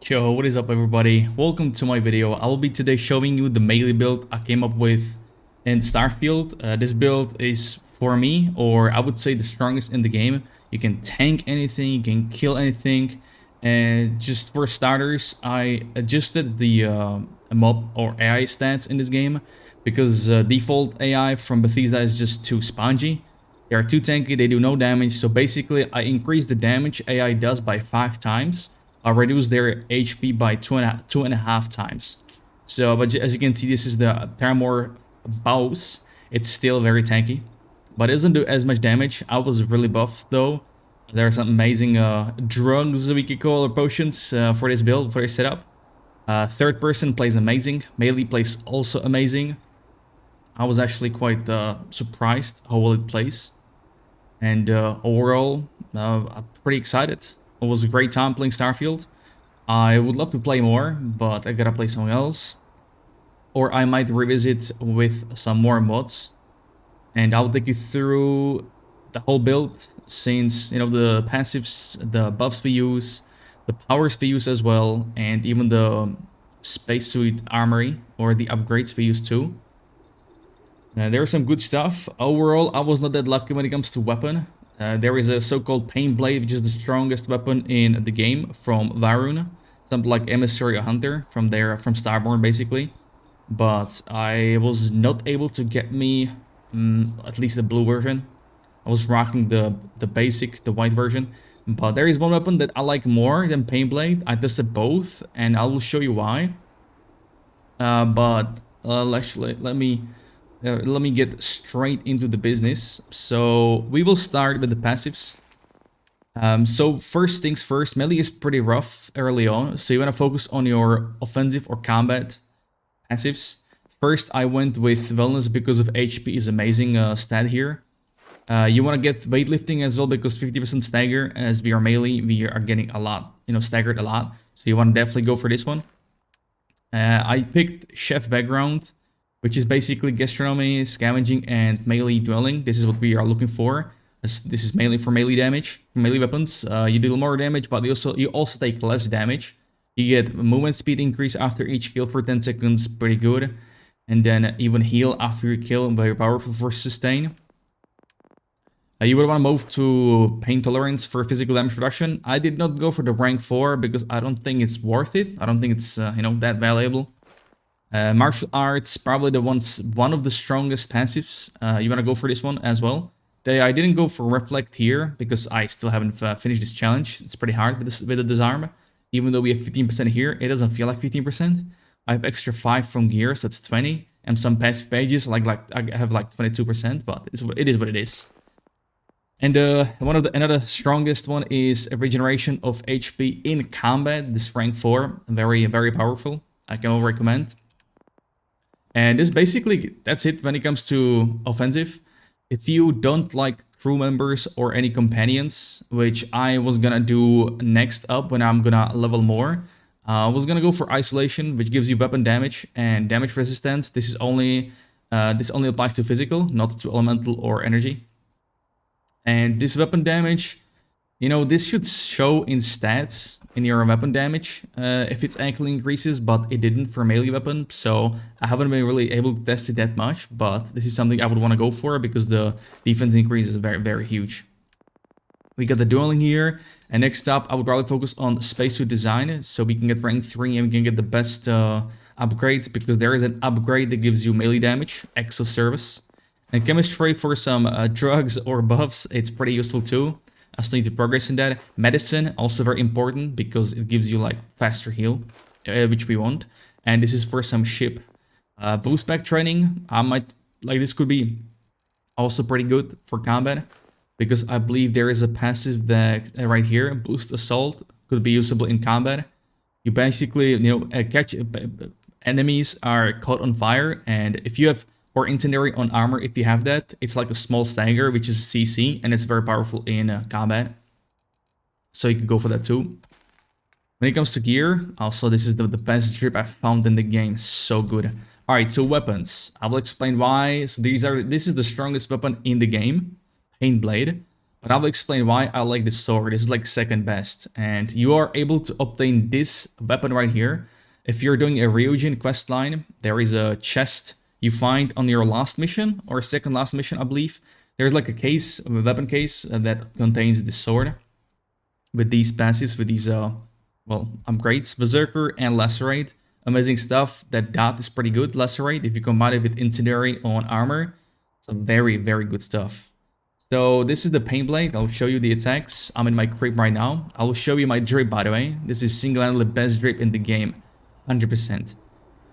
Yo, what is up everybody? Welcome to my video. I will be today showing you the melee build I came up with in Starfield. This build is for me, or I would say the strongest in the game. You can tank anything, you can kill anything. And just for starters, I adjusted the mob or AI stats in this game because default AI from Bethesda is just too spongy. They are too tanky, they do no damage. So basically I increased the damage AI does by 5 times. I reduced their HP by two and a half times. So, but as you can see, this is the Paramore bows. It's still very tanky, but it doesn't do as much damage. I was really buffed though. There are some amazing drugs we could call, or potions for this build, for this setup. Third person plays amazing. Melee plays also amazing. I was actually quite surprised how well it plays. And overall, I'm pretty excited. It was a great time playing Starfield. I would love to play more, but I gotta play something else. Or I might revisit with some more mods. And I'll take you through the whole build, since, you know, the passives, the buffs we use, the powers we use as well, and even the spacesuit armory, or the upgrades we use too. There's some good stuff. Overall, I was not that lucky when it comes to weapon. There is a so-called Pain Blade, which is the strongest weapon in the game from Varun. Something like Emissary or Hunter from Starborn, basically. But I was not able to get me at least the blue version. I was rocking the basic, the white version. But there is one weapon that I like more than Pain Blade. I tested both, and I will show you why. Actually, let me get straight into the business. So we will start with the passives. So first things first, melee is pretty rough early on. So you want to focus on your offensive or combat passives. First, I went with wellness because of HP is amazing stat here. You want to get weightlifting as well because 50% stagger. As we are melee, we are getting a lot, staggered a lot. So you want to definitely go for this one. I picked chef background, which is basically gastronomy, scavenging, and melee dwelling. This is what we are looking for. This is mainly for melee damage, for melee weapons. You deal more damage, but you also take less damage. You get movement speed increase after each kill for 10 seconds, pretty good. And then even heal after your kill, very powerful for sustain. You would want to move to pain tolerance for physical damage reduction. I did not go for the rank 4 because I don't think it's worth it. I don't think it's that valuable. Martial arts, probably one of the strongest passives. You want to go for this one as well. I didn't go for reflect here because I still haven't finished this challenge. It's pretty hard with the disarm. Even though we have 15% here, it doesn't feel like 15%. I have extra 5 from gears, that's 20. And some passive pages, like I have like 22%, but it is what it is. And another strongest one is a regeneration of HP in combat. This rank 4, very, very powerful. I can all recommend. And this basically, that's it when it comes to offensive. If you don't like crew members or any companions, which I was gonna do next up when I'm gonna level more, I was gonna go for isolation, which gives you weapon damage and damage resistance. This only applies to physical, not to elemental or energy. And this weapon damage, this should show in stats in your weapon damage if its ankle increases, but it didn't for melee weapon, so I haven't been really able to test it that much, but this is something I would want to go for because the defense increase is very, very huge. We got the dueling here, and next up I would probably focus on spacesuit design, so we can get rank 3 and we can get the best upgrades, because there is an upgrade that gives you melee damage, exoservice. And chemistry for some drugs or buffs, it's pretty useful too. I still need to progress in that. Medicine, also very important because it gives you like faster heal, which we want. And this is for some ship. Boost back training, this could be also pretty good for combat, because I believe there is a passive that right here, boost assault, could be usable in combat. You basically, catch enemies are caught on fire, and if you have or incendiary on armor, if you have that, it's like a small stagger, which is CC, and it's very powerful in combat. So you can go for that too. When it comes to gear, also this is the best drip I've found in the game. So good. Alright, so weapons. I will explain why. So this is the strongest weapon in the game, Pain Blade. But I will explain why I like this sword. This is like second best. And you are able to obtain this weapon right here. If you're doing a Ryujin quest line, there is a chest you find on your last mission, or second last mission, I believe. There's like a case, a weapon case that contains this sword with these passives, with these, well, upgrades. Berserker and Lacerate. Amazing stuff. That dot is pretty good, Lacerate. If you combine it with Incendiary on armor, some very, very good stuff. So this is the Pain Blade. I'll show you the attacks. I'm in my crib right now. I will show you my drip, by the way. This is single-handedly the best drip in the game. 100%.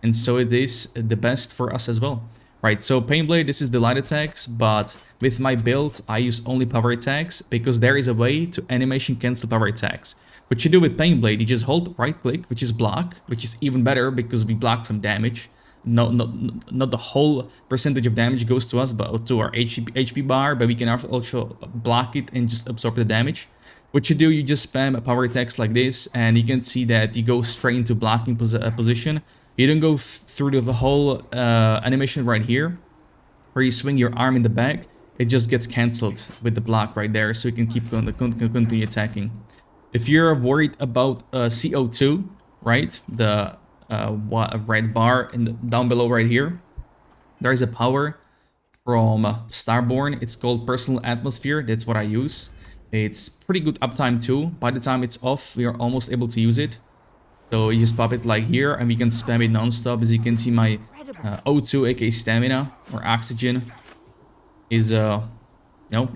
And so it is the best for us as well. Right, so Pain Blade, this is the light attacks, but with my build, I use only power attacks because there is a way to animation cancel power attacks. What you do with Pain Blade, you just hold right click, which is block, which is even better because we block some damage. Not the whole percentage of damage goes to us, but to our HP bar, but we can also block it and just absorb the damage. What you do, you just spam power attacks like this, and you can see that you go straight into blocking position. You don't go through the whole animation right here, where you swing your arm in the back. It just gets cancelled with the block right there, so you can keep continue attacking. If you're worried about CO2, right, the red bar down below right here, there is a power from Starborn. It's called Personal Atmosphere. That's what I use. It's pretty good uptime too. By the time it's off, we are almost able to use it. So you just pop it like here, and we can spam it non-stop. As you can see, my O2, aka stamina or oxygen, is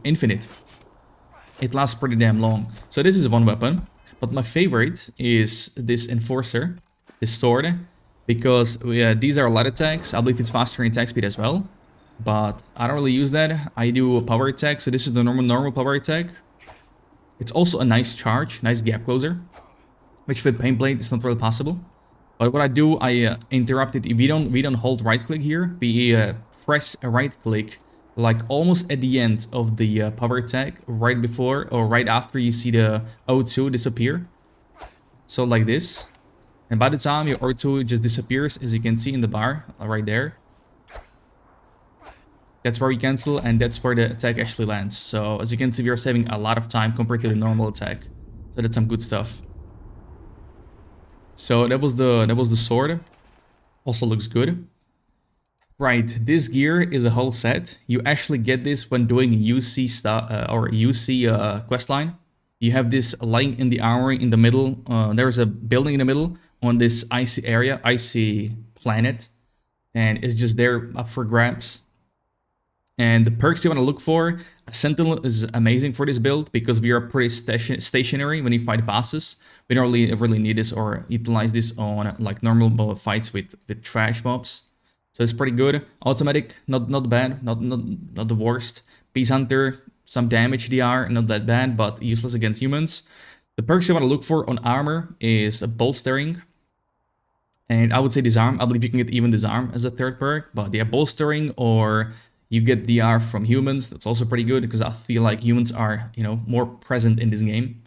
infinite. It lasts pretty damn long. So this is one weapon, but my favorite is this Enforcer, this sword, because these are light attacks. I believe it's faster in attack speed as well, but I don't really use that. I do a power attack, so this is the normal power attack. It's also a nice charge, nice gap closer, which with Pain Blade is not really possible. But what I do, I interrupt it. We don't hold right click here. We press a right click like almost at the end of the power attack, right before or right after you see the O2 disappear. So like this. And by the time your O2 just disappears, as you can see in the bar right there, that's where we cancel, and that's where the attack actually lands. So as you can see, we are saving a lot of time compared to the normal attack. So that's some good stuff. So that was the sword. Also looks good. Right, this gear is a whole set. You actually get this when doing UC stuff or UC questline. You have this lying in the armory in the middle. There's a building in the middle on this icy area, icy planet, and it's just there up for grabs. And the perks you want to look for, a Sentinel is amazing for this build because we are pretty stationary when you fight bosses. We don't really need this or utilize this on like normal fights with trash mobs. So it's pretty good. Automatic, not bad, not the worst. Peace Hunter, some damage DR, not that bad, but useless against humans. The perks you want to look for on armor is a bolstering. And I would say disarm. I believe you can get even disarm as a third perk, but yeah, bolstering, or you get DR from humans. That's also pretty good because I feel like humans are, more present in this game.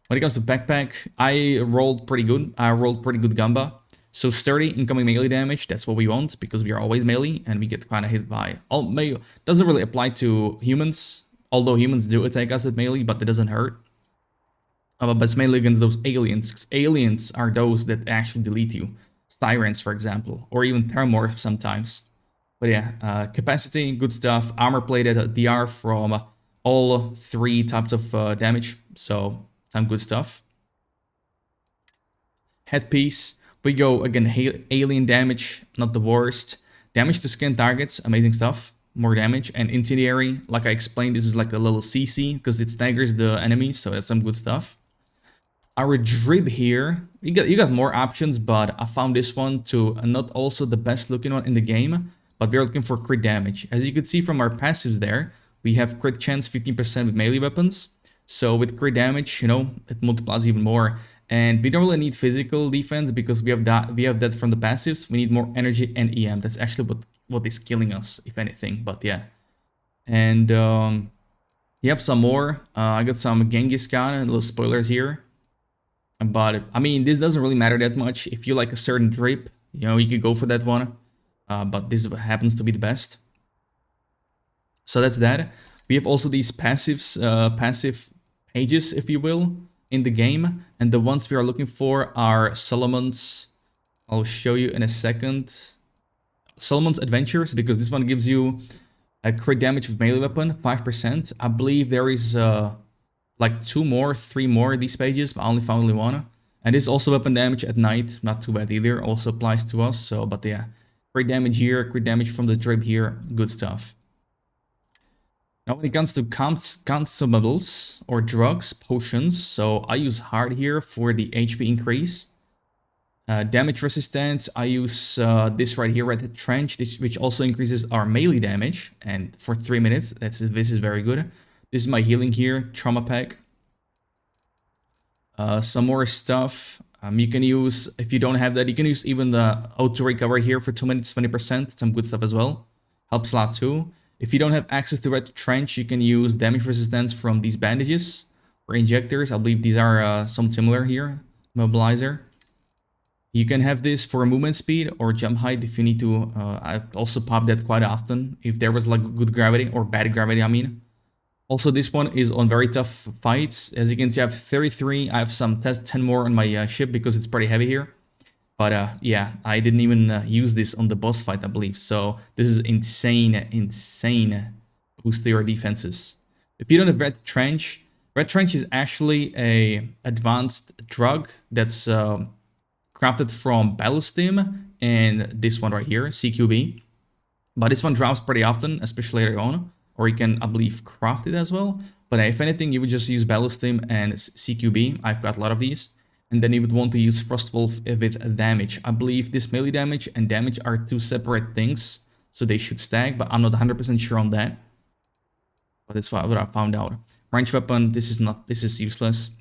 When it comes to backpack, I rolled pretty good. I rolled pretty good Gamba. So sturdy incoming melee damage, that's what we want because we are always melee and we get kind of hit by all melee. Doesn't really apply to humans, although humans do attack us with melee, but it doesn't hurt. But it's mainly against those aliens, because aliens are those that actually delete you. Sirens, for example, or even Terramorph sometimes. But yeah, capacity, good stuff. Armor plated DR from all three types of damage, so some good stuff. Headpiece. We go again, alien damage, not the worst. Damage to skin targets, amazing stuff. More damage. And incendiary, like I explained, this is like a little CC because it staggers the enemies, so that's some good stuff. Our drip here, you got more options, but I found this one to not also the best looking one in the game, but we're looking for crit damage. As you can see from our passives there, we have crit chance 15% with melee weapons. So with crit damage, it multiplies even more. And we don't really need physical defense because we have that from the passives. We need more energy and EM. That's actually what is killing us, if anything. But yeah. And you have some more. I got some Genghis Khan, little spoilers here. But I mean, this doesn't really matter that much. If you like a certain drip, you could go for that one. But this happens to be the best. So that's that. We have also these passive pages, if you will, in the game. And the ones we are looking for are Solomon's. I'll show you in a second. Solomon's Adventures, because this one gives you a crit damage with melee weapon, 5%. I believe there is like 2 more, 3 more of these pages, but I only found one. And this also weapon damage at night, not too bad either, also applies to us. So, but yeah, crit damage here, crit damage from the drip here, good stuff. Now when it comes to consumables or drugs, potions, so I use hard here for the HP increase. Damage resistance, I use this right here, Red Trench, which also increases our melee damage, and for 3 minutes, this is very good. This is my healing here, Trauma Pack. Some more stuff. You can use, if you don't have that, you can use even the auto recover here for 2 minutes, 20%, some good stuff as well. Helps a lot too. If you don't have access to Red Trench, you can use damage resistance from these bandages or injectors. I believe these are some similar here, Mobilizer. You can have this for movement speed or jump height if you need to. I also pop that quite often if there was like good gravity or bad gravity, I mean. Also, this one is on very tough fights. As you can see, I have 33. I have some 10 more on my ship because it's pretty heavy here. But yeah, I didn't even use this on the boss fight, I believe. So this is insane boost to your defenses. If you don't have Red Trench is actually a advanced drug that's crafted from Ballastim and this one right here, CQB. But this one drops pretty often, especially later on. Or you can, I believe, craft it as well. But if anything, you would just use Ballastim and CQB. I've got a lot of these. And then you would want to use Frostwolf with damage. I believe this melee damage and damage are 2 separate things. So they should stack, but I'm not 100% sure on that. But that's what I found out. Range weapon, this is useless.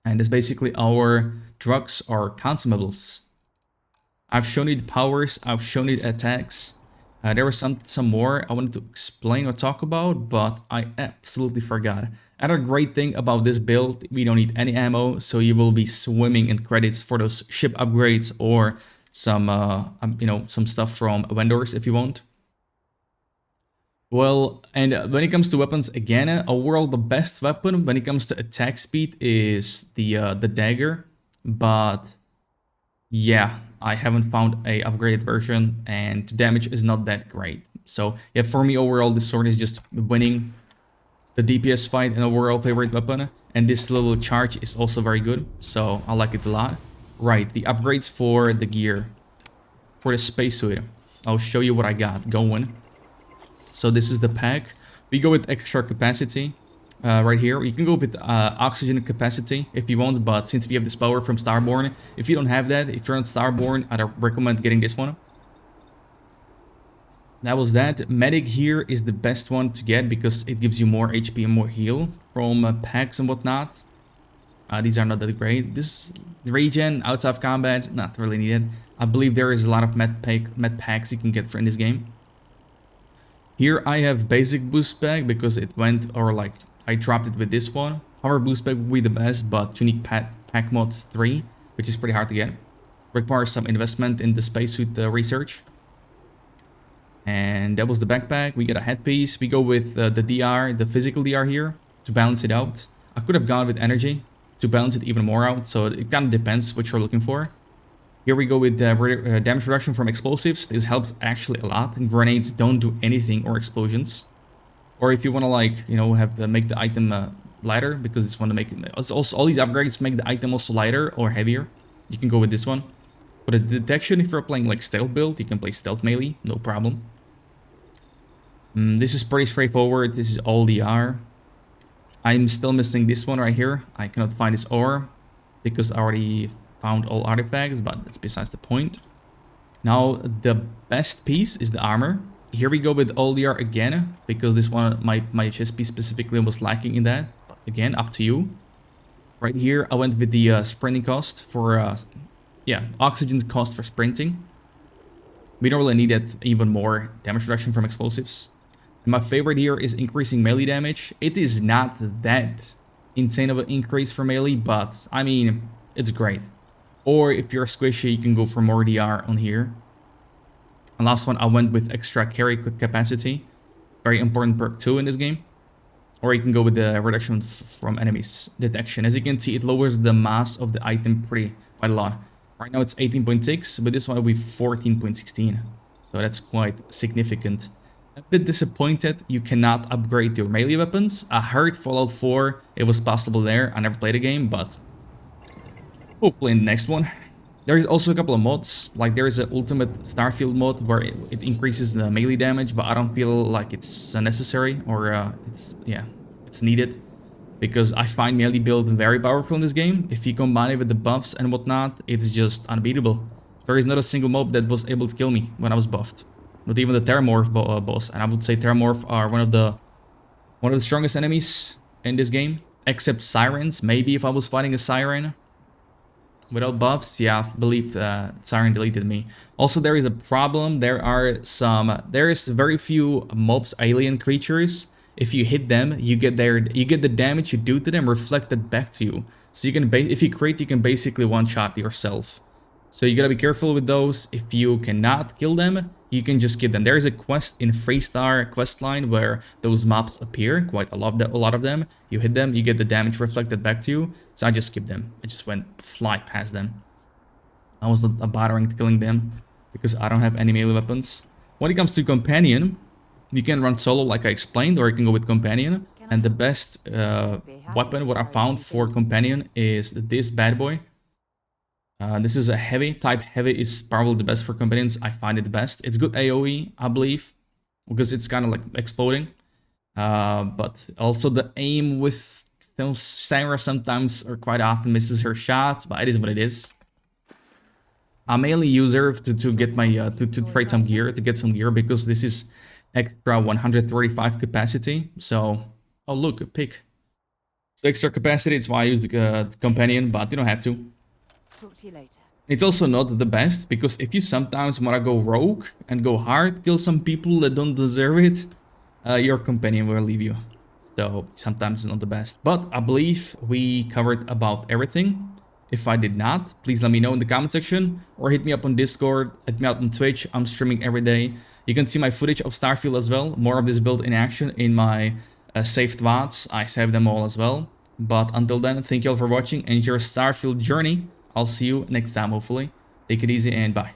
And it's basically our drugs or consumables. I've shown you the powers, I've shown you the attacks. There was some more I wanted to explain or talk about, but I absolutely forgot. Another great thing about this build, we don't need any ammo, so you will be swimming in credits for those ship upgrades or some, some stuff from vendors if you want. Well, and when it comes to weapons, again, overall the best weapon when it comes to attack speed is the dagger, but yeah, I haven't found a upgraded version and damage is not that great. So yeah, for me overall this sword is just winning the DPS fight and overall favorite weapon, and this little charge is also very good, so I like it a lot. Right, the upgrades for the gear, for the spacesuit, I'll show you what I got going. So this is the pack. We go with extra capacity right here. You can go with oxygen capacity if you want, but since we have this power from Starborn, if you don't have that, if you're on Starborn, I'd recommend getting this one. That was that. Medic here is the best one to get because it gives you more HP and more heal from packs and whatnot. These are not that great. This regen outside of combat, not really needed. I believe there is a lot of med packs you can get for in this game. Here I have basic boost pack because it went, or like I dropped it with this one. Power boost pack would be the best, but unique pack mods 3, which is pretty hard to get. Requires some investment in the spacesuit research. And that was the backpack. We get a headpiece. We go with the DR, the physical DR here to balance it out. I could have gone with energy to balance it even more out. So it kind of depends what you're looking for. Here we go with damage reduction from explosives. This helps actually a lot. And grenades don't do anything or explosions. Or if you want to like, have to make the item lighter, because this one to make it, also all these upgrades make the item also lighter or heavier. You can go with this one. For the detection, if you're playing like stealth build, you can play stealth melee, no problem. This is pretty straightforward. This is all DR. I'm still missing this one right here. I cannot find this ore because I already found all artifacts, but that's besides the point. Now, the best piece is the armor. Here we go with all DR again, because this one, my chest piece specifically was lacking in that. But again, up to you. Right here, I went with the sprinting cost for, oxygen cost for sprinting. We don't really need that even more damage reduction from explosives. And my favorite here is increasing melee damage. It is not that insane of an increase for melee, but I mean, it's great. Or if you're squishy, you can go for more DR on here. And last one, I went with extra carry capacity. very important perk too in this game. Or you can go with the reduction from enemies detection. As you can see, it lowers the mass of the item quite a lot. Right now it's 18.6, but this one will be 14.16. So that's quite significant. A bit disappointed you cannot upgrade your melee weapons. I heard Fallout 4, it was possible there. I never played the game, but hopefully in the next one. There's also a couple of mods, like there's an ultimate Starfield mod where it increases the melee damage, but I don't feel like it's necessary or it's needed. Because I find melee build very powerful in this game. If you combine it with the buffs and whatnot, it's just unbeatable. There is not a single mob that was able to kill me when I was buffed. Not even the Terramorph boss, and I would say Terramorph are one of the strongest enemies in this game. Except Sirens, maybe if I was fighting a Siren. Without buffs, yeah, I believe Siren deleted me. Also, there is a problem. There is very few mobs, alien creatures. If you hit them, you get the damage you do to them reflected back to you. So you can, if you crit, you can basically one-shot yourself. So you gotta be careful with those. If you cannot kill them, you can just get them. There is a quest in Freestar questline where those mobs appear, quite a lot of them. You hit them, you get the damage reflected back to you. So I just skipped them. I just went fly past them. I was not bothering killing them because I don't have any melee weapons. When it comes to companion, you can run solo like I explained, or you can go with companion. And the best weapon, what I found for companion, is this bad boy. This is a heavy. Type heavy is probably the best for companions. I find it the best. It's good AoE, I believe, because it's kind of like exploding. But also the aim with Sarah sometimes or quite often misses her shots, but it is what it is. I'm mainly user to get my to trade some gear, to get some gear, because this is extra 135 capacity. So, oh look, a pig. So extra capacity, it's why I use the companion, but you don't have to. Talk to you later. It's also not the best, because if you sometimes want to go rogue and go hard, kill some people that don't deserve it, your companion will leave you. So sometimes it's not the best. But I believe we covered about everything. If I did not, please let me know in the comment section, or hit me up on Discord, hit me up on Twitch. I'm streaming every day. You can see my footage of Starfield as well. More of this build in action in my saved VODs. I saved them all as well. But until then, thank you all for watching and your Starfield journey. I'll see you next time, hopefully. Take it easy and bye.